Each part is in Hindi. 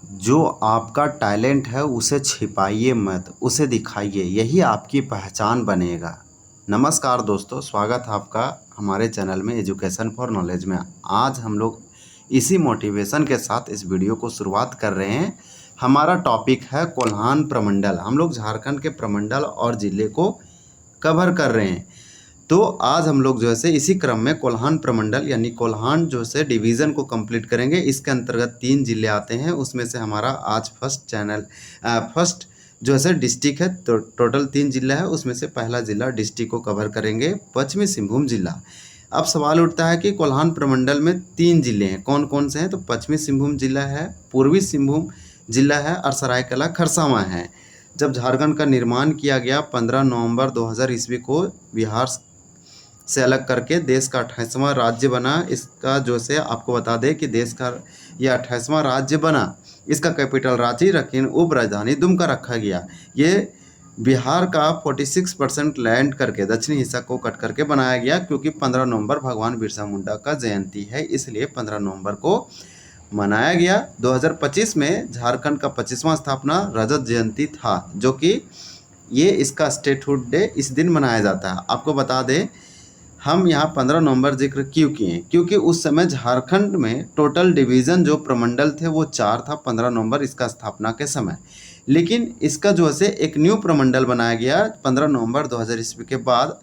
जो आपका टैलेंट है उसे छिपाइए मत, उसे दिखाइए, यही आपकी पहचान बनेगा। नमस्कार दोस्तों, स्वागत है आपका हमारे चैनल में एजुकेशन फॉर नॉलेज में। आज हम लोग इसी मोटिवेशन के साथ इस वीडियो को शुरुआत कर रहे हैं। हमारा टॉपिक है कोल्हान प्रमंडल। हम लोग झारखंड के प्रमंडल और ज़िले को कवर कर रहे हैं। तो आज हम लोग जो है इसी क्रम में कोल्हान प्रमंडल यानी कोल्हान जो है डिवीज़न को कंप्लीट करेंगे। इसके अंतर्गत 3 जिले आते हैं, उसमें से हमारा आज फर्स्ट जो है डिस्ट्रिक्ट है। तो टोटल 3 जिला है, उसमें से पहला जिला डिस्ट्रिक्ट को कवर करेंगे, पश्चिमी सिंहभूम जिला। अब सवाल उठता है कि कोल्हान प्रमंडल में 3 जिले हैं, कौन कौन से हैं? तो पश्चिमी सिंहभूम जिला है, पूर्वी सिंहभूम जिला है और सरायकेला खरसावां है। जब झारखंड का निर्माण किया गया 15 नवंबर 2000 ईस्वी को बिहार से अलग करके देश का 28वां राज्य बना। इसका जो से आपको बता दें कि देश का यह 28वां राज्य बना। इसका कैपिटल रांची, लेकिन उप राजधानी दुमका रखा गया। ये बिहार का 46% लैंड करके दक्षिणी हिस्सा को कट करके बनाया गया, क्योंकि 15 नवंबर भगवान बिरसा मुंडा का जयंती है, इसलिए 15 नवंबर को मनाया गया। 2025 में झारखंड का 25वां स्थापना रजत जयंती था, जो कि ये इसका स्टेटहुड डे इस दिन मनाया जाता है। आपको बता दें, हम यहाँ 15 नवंबर जिक्र क्यों किए? क्योंकि उस समय झारखंड में टोटल डिवीज़न जो प्रमंडल थे वो 4 था 15 नवंबर इसका स्थापना के समय। लेकिन इसका जो है एक न्यू प्रमंडल बनाया गया 15 नवंबर 2000 ईस्वी के बाद।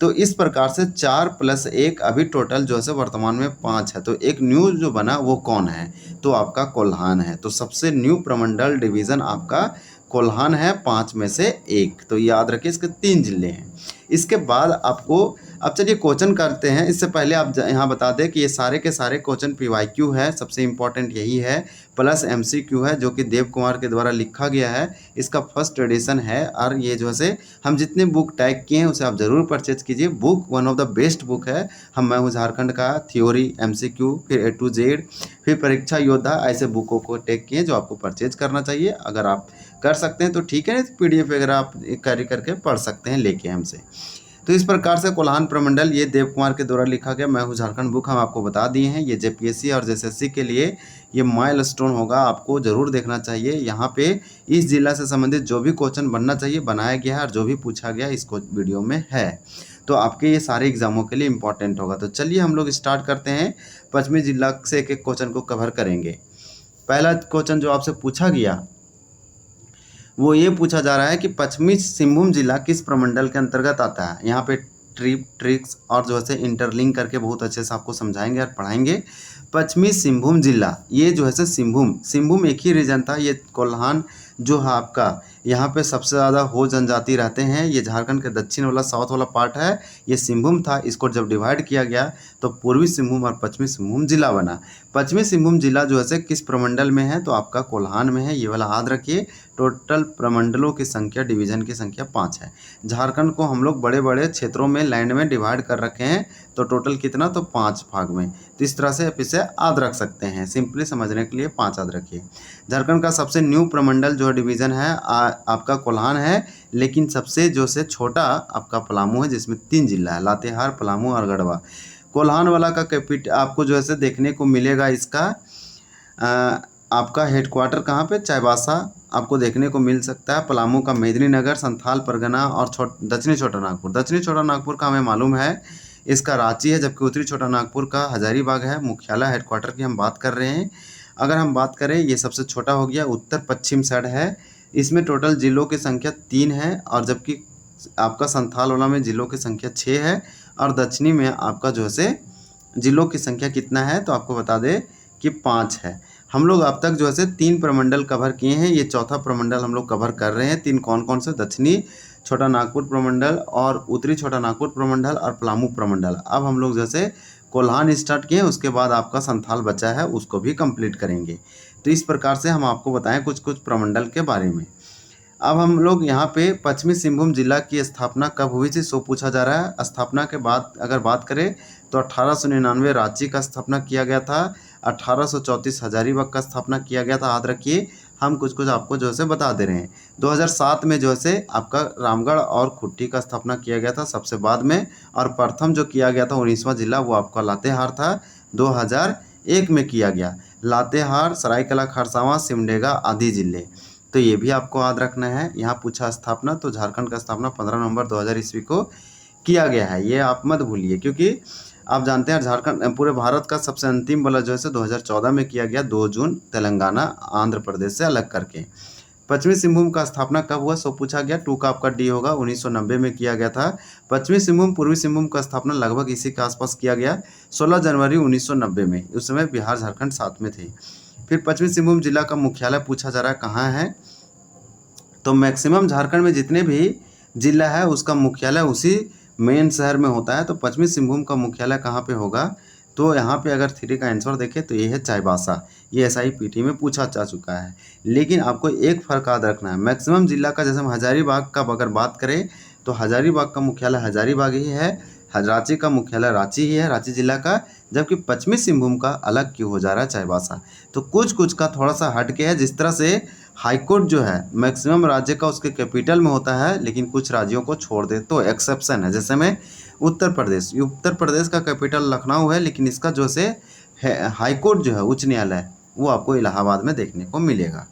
तो इस प्रकार से 4 + 1 अभी टोटल जो है वर्तमान में 5 है। तो एक न्यू जो बना वो कौन है? तो आपका कोल्हान है। तो सबसे न्यू प्रमंडल डिवीज़न आपका कोल्हान है, 5 में से 1। तो याद रखिए, इसके 3 जिले हैं। इसके बाद आपको अब चलिए क्वेश्चन करते हैं। इससे पहले आप यहाँ बता दें कि ये सारे के सारे क्वेश्चन PYQ है, सबसे इम्पोर्टेंट यही है, प्लस MCQ है, जो कि देव कुमार के द्वारा लिखा गया है। इसका फर्स्ट एडिशन है और ये जो है हम जितने बुक टैग किए हैं उसे आप ज़रूर परचेज कीजिए। Book one of the best book है। मैं हूँ झारखंड का, थ्योरी, MCQ, फिर A to Z, फिर परीक्षा योद्धा, ऐसे बुकों को टैग किए जो आपको परचेज करना चाहिए। अगर आप कर सकते हैं तो ठीक है, PDF वगैरह आप कैरी करके पढ़ सकते हैं लेके हमसे। तो इस प्रकार से कोल्हान प्रमंडल ये देव कुमार के द्वारा लिखा गया मैं हूँ झारखंड बुक हम आपको बता दिए हैं। ये JPSC और JSSC के लिए ये माइलस्टोन होगा, आपको ज़रूर देखना चाहिए। यहाँ पे इस जिला से संबंधित जो भी क्वेश्चन बनना चाहिए बनाया गया है, और जो भी पूछा गया इसको वीडियो में है। तो आपके ये सारे एग्जामों के लिए इम्पॉर्टेंट होगा। तो चलिए हम लोग स्टार्ट करते हैं। पश्चिमी जिला से एक एक क्वेश्चन को कवर करेंगे। पहला क्वेश्चन जो आपसे पूछा गया वो ये पूछा जा रहा है कि पश्चिमी सिंहभूम जिला किस प्रमंडल के अंतर्गत आता है। यहाँ पे ट्रिक्स और जो है इंटरलिंक करके बहुत अच्छे से आपको समझाएंगे और पढ़ाएंगे। पश्चिमी सिंहभूम जिला ये जो है सिंहभूम एक ही रीजन था। ये कोल्हान जो है आपका, यहाँ पे सबसे ज़्यादा हो जनजाति रहते हैं। ये झारखंड के दक्षिण वाला साउथ वाला पार्ट है, ये सिंहभूम था। इसको जब डिवाइड किया गया तो पूर्वी सिंहभूम और पश्चिमी सिंहभूम जिला बना। पश्चिमी सिंहभूम जिला जो है किस प्रमंडल में है? तो आपका कोल्हान में है, ये वाला याद रखिए। टोटल प्रमंडलों की संख्या, डिवीज़न की संख्या 5 है। झारखंड को हम लोग बड़े बड़े क्षेत्रों में लैंड में डिवाइड कर रखे हैं, तो टोटल कितना? तो 5 भाग में। तो इस तरह से आप इसे याद रख सकते हैं, सिंपली समझने के लिए 5 याद रखिए। झारखंड का सबसे न्यू प्रमंडल जो डिवीज़न है आपका कोल्हान है, लेकिन सबसे जो से छोटा आपका पलामू है, जिसमें 3 जिला है, लातेहार, पलामू और गढ़वा। कोल्हान वाला का कैपिटल आपको जो है देखने को मिलेगा। इसका आपका हेडक्वार्टर कहाँ पे? चाईबासा आपको देखने को मिल सकता है। पलामू का मेदिनीनगर, संथाल परगना और दक्षिणी छोटा नागपुर। दक्षिणी छोटा नागपुर का हमें मालूम है इसका रांची है, जबकि उत्तरी छोटा नागपुर का हजारीबाग है। मुख्यालय हेडक्वार्टर की हम बात कर रहे हैं। अगर हम बात करें, ये सबसे छोटा हो गया, उत्तर पश्चिम साइड है। इसमें टोटल जिलों की संख्या 3 है, और जबकि आपका संथाल वाला में जिलों की संख्या 6 है, और दक्षिणी में आपका जो है जिलों की संख्या कितना है? तो आपको बता दें कि 5 है। हम लोग अब तक जो है 3 प्रमंडल कवर किए हैं, ये चौथा प्रमंडल हम लोग कवर कर रहे हैं। 3 कौन कौन से? दक्षिणी छोटा नागपुर प्रमंडल और उत्तरी छोटा नागपुर प्रमंडल और पलामू प्रमंडल। अब हम लोग जैसे कोल्हान स्टार्ट किए, उसके बाद आपका संथाल बचा है, उसको भी कंप्लीट करेंगे। तो इस प्रकार से हम आपको बताएं कुछ कुछ प्रमंडल के बारे में। अब हम लोग यहाँ पे पश्चिमी सिंहभूम जिला की स्थापना कब हुई थी सो पूछा जा रहा है। स्थापना के बाद अगर बात करें तो 1899 रांची का स्थापना किया गया था। 1834 हजारीबाग का स्थापना किया गया था, याद रखिए। हम कुछ कुछ आपको जो है बता दे रहे हैं। 2007 में जो है आपका रामगढ़ और खुट्टी का स्थापना किया गया था सबसे बाद में। और प्रथम जो किया गया था 19वां जिला वो आपका लातेहार था, 2001 में किया गया। लातेहार, सरायकेला खरसावां, सिमडेगा आदि जिले। तो ये भी आपको याद रखना है। यहाँ पूछा स्थापना, तो झारखंड का स्थापना 15 नवंबर 2000 ईस्वी को किया गया है, ये आप मत भूलिए, क्योंकि आप जानते हैं झारखंड पूरे भारत का सबसे अंतिम वाला जो है 2014 में किया गया, 2 जून, तेलंगाना आंध्र प्रदेश से अलग करके। पश्चिमी सिंहभूम का स्थापना कब हुआ, सो पूछा गया। 2 का आपका डी होगा, 1990 में किया गया था। पश्चिमी सिंहभूम पूर्वी सिंहभूम का स्थापना लगभग इसी के आसपास किया गया, 16 जनवरी 1990 में। उस समय बिहार झारखंड साथ में थे। फिर पश्चिमी सिंहभूम जिला का मुख्यालय पूछा जा रहा है कहाँ है, तो मैक्सिमम झारखंड में जितने भी जिला है उसका मुख्यालय उसी मेन शहर में होता है। तो पश्चिमी सिंहभूम का मुख्यालय कहाँ पे होगा, तो यहाँ पे अगर 3 का आंसर देखें तो ये है चाईबासा। ये SIPT में पूछा जा चुका है। लेकिन आपको एक फ़र्क याद रखना है, मैक्सिमम जिला का, जैसे हम हजारीबाग का अगर बात करें तो हजारीबाग का मुख्यालय हजारीबाग ही है, रांची का मुख्यालय रांची ही है, रांची जिला का। जबकि पश्चिमी सिंहभूम का अलग क्यों हो जा रहा है, चाईबासा। तो कुछ कुछ का थोड़ा सा हट के है। जिस तरह से हाईकोर्ट जो है मैक्सिमम राज्य का उसके कैपिटल में होता है, लेकिन कुछ राज्यों को छोड़ दे तो एक्सेप्शन है। जैसे में उत्तर प्रदेश का कैपिटल लखनऊ है, लेकिन इसका जो से हाईकोर्ट जो है उच्च न्यायालय, वो आपको इलाहाबाद में देखने को मिलेगा।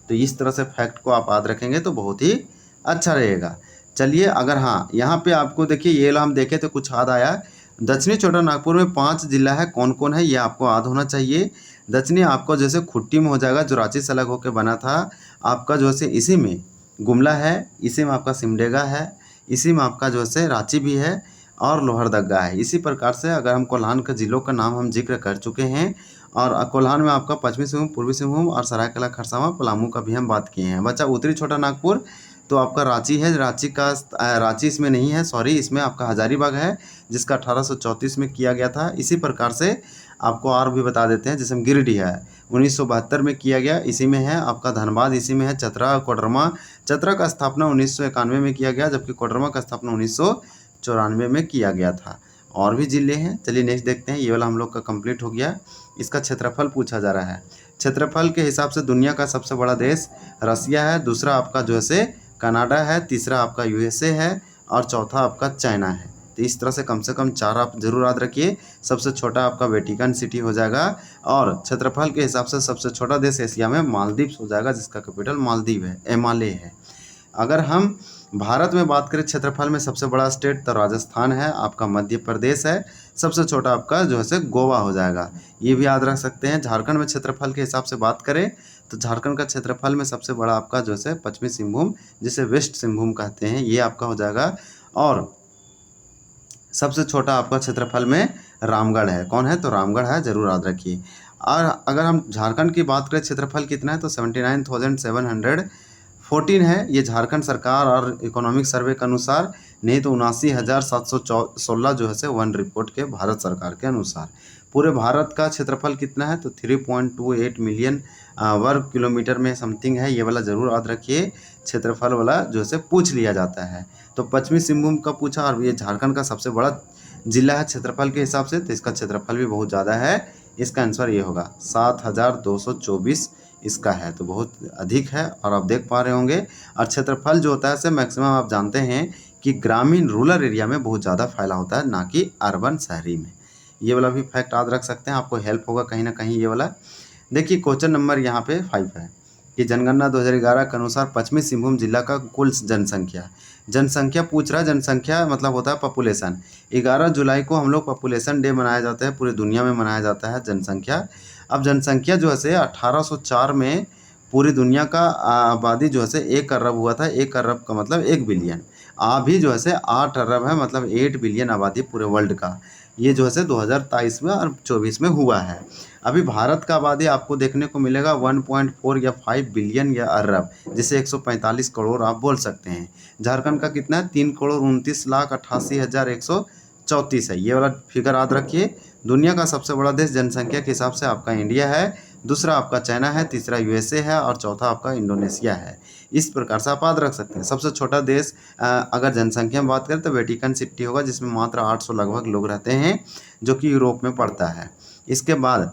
तो इस तरह से फैक्ट को आप याद रखेंगे तो बहुत ही अच्छा रहेगा। चलिए, अगर हाँ यहाँ पे आपको देखिए, ये हम देखें तो कुछ याद आया। दक्षिणी छोटा नागपुर में 5 जिला है, कौन कौन है ये आपको याद होना चाहिए। दक्षिणी आपको जैसे खुट्टी में हो जाएगा, जो रांची से अलग होकर बना था। आपका जो है इसी में गुमला है, इसी में आपका सिमडेगा है, इसी में आपका जो है रांची भी है, और लोहरदगा है। इसी प्रकार से अगर हम कोल्हान के ज़िलों का नाम हम जिक्र कर चुके हैं, और कोल्हान में आपका पश्चिमी सिंहभूम, पूर्वी सिंहभूम और सरायकेला खरसावां, पलामू का भी हम बात किए हैं। बच्चा उत्तरी छोटा नागपुर, तो आपका रांची है। रांची इसमें नहीं है, सॉरी, इसमें आपका हजारीबाग है, जिसका 1834 में किया गया था। इसी प्रकार से आपको और भी बता देते हैं, जैसे गिरिडीह है, 1972 में किया गया, इसी में है। आपका धनबाद इसी में है। चतरा, कोडरमा, चतरा का स्थापना 1991 में किया गया, जबकि कोडरमा का स्थापना 1994 में किया गया था। और भी जिले हैं। चलिए नेक्स्ट देखते हैं। ये वाला हम लोग का कंप्लीट हो गया। इसका क्षेत्रफल पूछा जा रहा है। क्षेत्रफल के हिसाब से दुनिया का सबसे बड़ा देश रसिया है, दूसरा आपका जो है कनाडा है, तीसरा आपका USA है, और चौथा आपका चाइना है। तो इस तरह से कम 4 आप जरूर याद रखिए। सबसे छोटा आपका वेटिकन सिटी हो जाएगा, और क्षेत्रफल के हिसाब से सबसे छोटा देश एशिया में मालदीव्स हो जाएगा, जिसका कैपिटल मालदीव है, एमाले है। अगर हम भारत में बात करें क्षेत्रफल में, सबसे बड़ा स्टेट तो राजस्थान है, आपका मध्य प्रदेश है, सबसे छोटा आपका जो है गोवा हो जाएगा। ये भी याद रख सकते हैं। झारखंड में क्षेत्रफल के हिसाब से बात करें तो झारखंड का क्षेत्रफल में सबसे बड़ा आपका जो है पश्चिमी सिंहभूम, जिसे वेस्ट सिंहभूम कहते हैं, ये आपका हो जाएगा। और सबसे छोटा आपका क्षेत्रफल में रामगढ़ है। कौन है, तो रामगढ़ है, जरूर याद रखिए। और अगर हम झारखंड की बात करें क्षेत्रफल कितना है, तो 79,714 है। ये झारखंड सरकार और इकोनॉमिक सर्वे के अनुसार, नहीं तो 79,716 जो है वन रिपोर्ट के भारत सरकार के अनुसार। पूरे भारत का क्षेत्रफल कितना है, तो 3.28 मिलियन वर्ग किलोमीटर में समथिंग है। ये वाला जरूर याद रखिए, क्षेत्रफल वाला जो है पूछ लिया जाता है। तो पश्चिमी सिंहभूम का पूछा, और ये झारखंड का सबसे बड़ा जिला है क्षेत्रफल के हिसाब से, तो इसका क्षेत्रफल भी बहुत ज़्यादा है। इसका आंसर ये होगा 7,224 इसका है, तो बहुत अधिक है। और आप देख पा रहे होंगे। और क्षेत्रफल जो होता है से मैक्सिमम आप जानते हैं कि ग्रामीण रूरल एरिया में बहुत ज़्यादा फैला होता है, ना कि अर्बन शहरी में। ये वाला भी फैक्ट याद रख सकते हैं, आपको हेल्प होगा कहीं ना कहीं ये वाला। देखिए क्वेश्चन नंबर यहाँ पे 5 है कि जनगणना 2011 के अनुसार पश्चिमी सिंहभूम जिला का कुल जनसंख्या पूछ रहा है। जनसंख्या मतलब होता है पॉपुलेशन। 11 जुलाई को हम लोग पॉपुलेशन डे मनाया जाता है, पूरे दुनिया में मनाया जाता है जनसंख्या। अब जनसंख्या जो है 1804 में पूरी दुनिया का आबादी जो है 1 अरब हुआ था। 1 अरब का मतलब 1 बिलियन। अभी जो है 8 अरब है, मतलब 8 बिलियन आबादी पूरे वर्ल्ड का। ये जो है 2023 में और 24 में हुआ है। अभी भारत का आबादी आपको देखने को मिलेगा 1.4 या 5 बिलियन या अरब, जिसे 145 करोड़ आप बोल सकते हैं। झारखंड का कितना है, 3,29,88,134 है। ये वाला फिगर याद रखिए। दुनिया का सबसे बड़ा देश जनसंख्या के हिसाब से आपका इंडिया है, दूसरा आपका चाइना है, तीसरा USA है, और चौथा आपका इंडोनेशिया है। इस प्रकार से आप याद रख सकते हैं। सबसे छोटा देश अगर जनसंख्या में बात करें तो वेटिकन सिटी होगा, जिसमें मात्र 800 लगभग लोग रहते हैं, जो कि यूरोप में पड़ता है। इसके बाद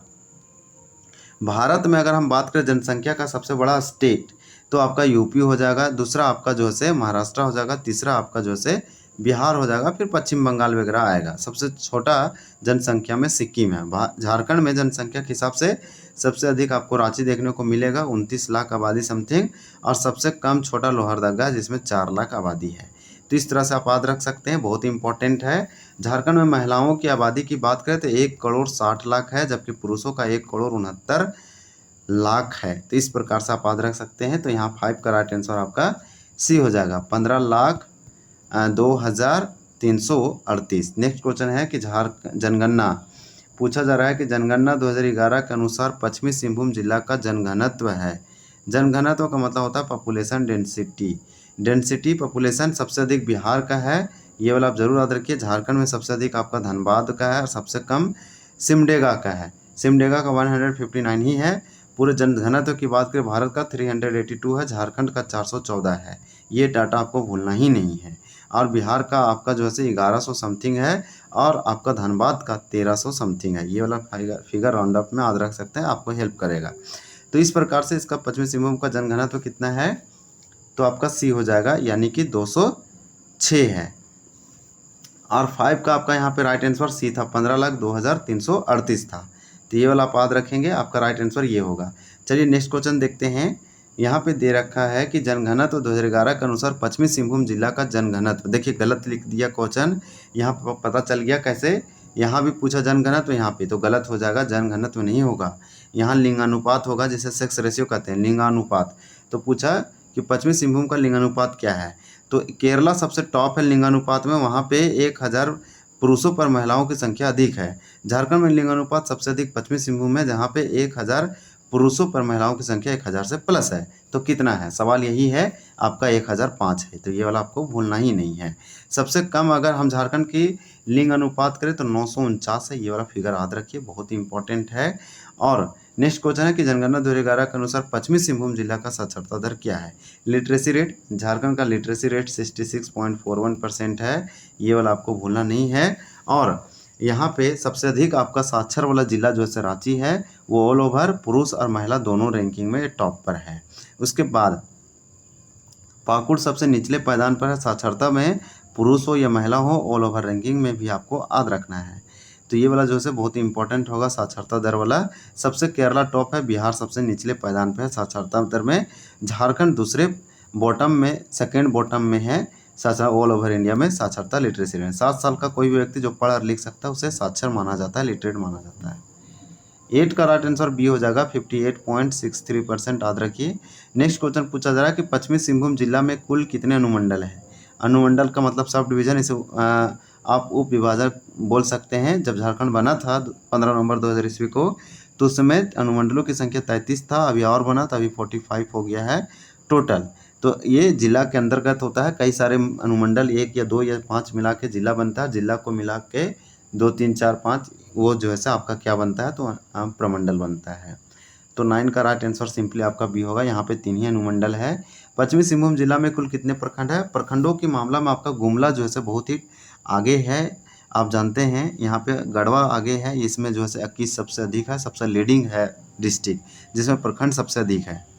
भारत में अगर हम बात करें जनसंख्या का सबसे बड़ा स्टेट, तो आपका UP हो जाएगा, दूसरा आपका जो है महाराष्ट्र हो जाएगा, तीसरा आपका जो है बिहार हो जाएगा, फिर पश्चिम बंगाल वगैरह आएगा। सबसे छोटा जनसंख्या में सिक्किम है। झारखंड में जनसंख्या के हिसाब से सबसे अधिक आपको रांची देखने को मिलेगा, 29 लाख आबादी समथिंग, और सबसे कम छोटा लोहरदगा जिसमें 4 लाख आबादी है। तो इस तरह से आप याद रख सकते हैं, बहुत ही इंपॉर्टेंट है। झारखंड में महिलाओं की आबादी की बात करें तो 1,60,00,000 है, जबकि पुरुषों का 1,69,00,000 है। तो इस प्रकार से आप याद रख सकते हैं। तो यहाँ 5 का राइट आंसर आपका सी हो जाएगा, 15,02,338। नेक्स्ट क्वेश्चन है कि जनगणना पूछा जा रहा है कि जनगणना 2011 के अनुसार पश्चिमी सिंहभूम जिला का जनघनत्व है। जनघनत्व का मतलब होता है पॉपुलेशन डेंसिटी। डेंसिटी पॉपुलेशन सबसे अधिक बिहार का है, ये वाला आप जरूर याद रखिए। झारखंड में सबसे अधिक आपका धनबाद का है और सबसे कम सिमडेगा का है। सिमडेगा का 159 ही है। पूरे जनघनत्व की बात करें भारत का 382 है, झारखंड का 414 है। ये डाटा आपको भूलना ही नहीं है। और बिहार का आपका जो है 1100 समथिंग है, और आपका धनबाद का 1300 समथिंग है। ये वाला फिगर राउंड अप में याद रख सकते हैं, आपको हेल्प करेगा। तो इस प्रकार से इसका पश्चिमी सिंहभूम का जनघनत्व कितना है, तो आपका सी हो जाएगा, यानी कि 206 है। और 5 का आपका यहाँ पे राइट आंसर सी था, 15,02,338 था। तो ये वाला आप याद रखेंगे, आपका राइट आंसर ये होगा। चलिए नेक्स्ट क्वेश्चन देखते हैं। यहाँ पे दे रखा है कि जनघनत्व 2011 के अनुसार पश्चिमी सिंहभूम जिला का जनघनत्व। देखिए गलत लिख दिया क्वेश्चन, यहाँ पर पता चल गया कैसे। यहाँ भी पूछा जनघनत्व, यहाँ पे तो गलत हो जाएगा, जनघनत्व नहीं होगा। यहाँ लिंगानुपात होगा, जिसे सेक्स रेशियो कहते हैं, लिंगानुपात। तो पूछा कि पश्चिमी सिंहभूम का लिंगानुपात क्या है, तो केरला सबसे टॉप है लिंगानुपात में, वहाँ पे 1000 पुरुषों पर महिलाओं की संख्या अधिक है। झारखंड में लिंगानुपात सबसे अधिक पश्चिमी सिंहभूम में, जहाँ पे 1000 पुरुषों पर महिलाओं की संख्या 1000 से प्लस है। तो कितना है, सवाल यही है, आपका 1005 है। तो ये वाला आपको भूलना ही नहीं है। सबसे कम अगर हम झारखंड की लिंग अनुपात करें तो 949 है। ये वाला फिगर याद रखिए, बहुत ही इंपॉर्टेंट है। और नेक्स्ट क्वेश्चन है कि जनगणना 2011 के अनुसार पश्चिमी सिंहभूम जिला का साक्षरता दर क्या है। लिटरेसी रेट, झारखंड का लिटरेसी रेट 66.41% है। ये वाला आपको भूलना नहीं है। और यहाँ पे सबसे अधिक आपका साक्षर वाला जिला जो है रांची है, वो ऑल ओवर पुरुष और महिला दोनों रैंकिंग में टॉप पर है। उसके बाद पाकुड़ सबसे निचले पायदान पर है, साक्षरता में पुरुष हो या महिला हो, ऑल ओवर रैंकिंग में भी आपको याद रखना है। तो ये वाला जो है बहुत ही इंपॉर्टेंट होगा, साक्षरता दर वाला। सबसे केरला टॉप है, बिहार सबसे निचले पायदान पर है साक्षरता दर में, झारखंड दूसरे बॉटम में, सेकेंड बॉटम में है साक्षर ऑल ओवर इंडिया में साक्षरता लिटरेसी रेट। 7 साल का कोई भी व्यक्ति जो पढ़ और लिख सकता है उसे साक्षर माना जाता है, लिटरेट माना जाता है। 8 का राइट आंसर बी हो जाएगा, 58.63% याद रखिए। नेक्स्ट क्वेश्चन पूछा जा रहा है कि पश्चिमी सिंहभूम जिला में कुल कितने अनुमंडल हैं। अनुमंडल का मतलब सब डिवीजन, इसे आप उप विभाजन बोल सकते हैं। जब झारखंड बना था 15 नवंबर 2000 ईस्वी को, तो उस समय अनुमंडलों की संख्या 33 था, अभी और बना तो अभी 45 हो गया है टोटल। तो ये जिला के अंतर्गत होता है, कई सारे अनुमंडल 1 या 2 या 5 मिला के जिला बनता है। जिला को मिला के 2 3 4 5 वो जो है आपका क्या बनता है, तो प्रमंडल बनता है। तो 9 का राइट आंसर सिंपली आपका बी होगा, यहाँ पे 3 ही अनुमंडल है। पश्चिमी सिंहभूम जिला में कुल कितने प्रखंड है। प्रखंडों के मामला में आपका गुमला जो है बहुत ही आगे है, आप जानते हैं। यहाँ पे गढ़वा आगे है, इसमें जो है 21 सबसे अधिक है, सबसे लीडिंग है डिस्ट्रिक्ट, जिसमें प्रखंड सबसे अधिक है।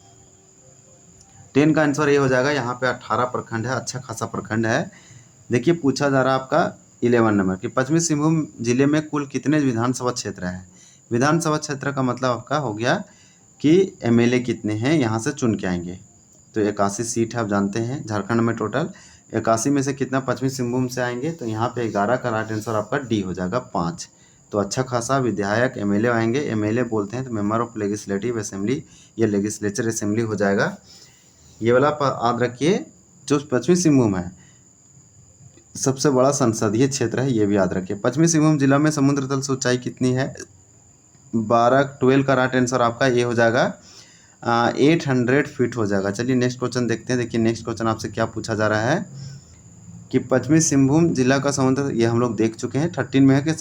10 का आंसर ये हो जाएगा, यहाँ पे 18 प्रखंड है, अच्छा खासा प्रखंड है। देखिए पूछा जा रहा है आपका 11 नंबर कि पश्चिमी सिंहभूम जिले में कुल कितने विधानसभा क्षेत्र हैं। विधानसभा क्षेत्र का मतलब आपका हो गया कि एमएलए कितने हैं, यहाँ से चुन के आएंगे। तो 81 सीट है, आप जानते हैं झारखंड में टोटल 81 में से कितना पश्चिमी सिंहभूम से आएंगे, तो यहाँ पे 11 का राइट आंसर आपका डी हो जाएगा, 5। तो अच्छा खासा विधायक एमएलए आएंगे। एमएलए बोलते हैं तो मेंबर ऑफ लेजिस्लेटिव असेंबली या लेजिस्लेचर असेंबली हो जाएगा। ये वाला याद रखिए, जो पश्चिमी सिंहभूम है सबसे बड़ा संसदीय क्षेत्र है, ये भी याद रखिए। पश्चिमी सिंहभूम जिला में समुद्र तल से ऊंचाई कितनी है, 12 का राइट आंसर आपका ये हो जाएगा, 800 फीट हो जाएगा। चलिए नेक्स्ट क्वेश्चन देखते हैं। देखिए नेक्स्ट क्वेश्चन आपसे क्या पूछा जा रहा है कि पश्चिमी सिंहभूम जिला का समुद्र, ये हम लोग देख चुके हैं। 13 में है कि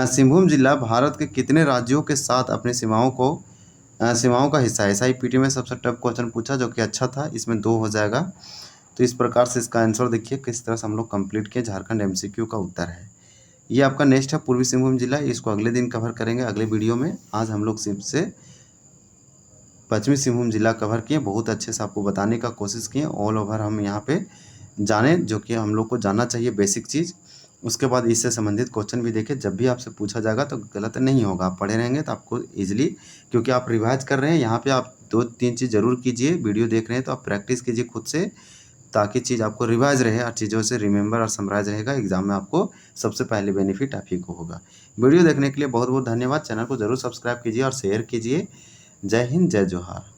सिंहभूम जिला भारत के कितने राज्यों के साथ अपनी सीमाओं का हिस्सा है। SIPT में सबसे टफ क्वेश्चन पूछा, जो कि अच्छा था, इसमें 2 हो जाएगा। तो इस प्रकार से इसका आंसर देखिए किस तरह से हम लोग कंप्लीट किए। झारखंड MCQ का उत्तर है ये आपका। नेक्स्ट है पूर्वी सिंहभूम जिला, इसको अगले दिन कवर करेंगे, अगले वीडियो में। आज हम लोग सिर्फ से पश्चिमी सिंहभूम जिला कवर किए, बहुत अच्छे से आपको बताने का कोशिश किए। ऑल ओवर हम यहाँ पे जानें, जो कि हम लोग को जानना चाहिए बेसिक चीज़। उसके बाद इससे संबंधित क्वेश्चन भी देखें, जब भी आपसे पूछा जाएगा तो गलत नहीं होगा। आप पढ़े रहेंगे तो आपको ईज़िली, क्योंकि आप रिवाइज़ कर रहे हैं, यहाँ पे आप 2-3 चीज़ ज़रूर कीजिए। वीडियो देख रहे हैं तो आप प्रैक्टिस कीजिए खुद से, ताकि चीज़ आपको रिवाइज़ रहे और चीज़ों से रिमेंबर और समराइज़ रहेगा। एग्ज़ाम में आपको सबसे पहले बेनिफिट आप ही को होगा। वीडियो देखने के लिए बहुत-बहुत धन्यवाद। चैनल को ज़रूर सब्सक्राइब कीजिए और शेयर कीजिए। जय हिंद, जय जोहार।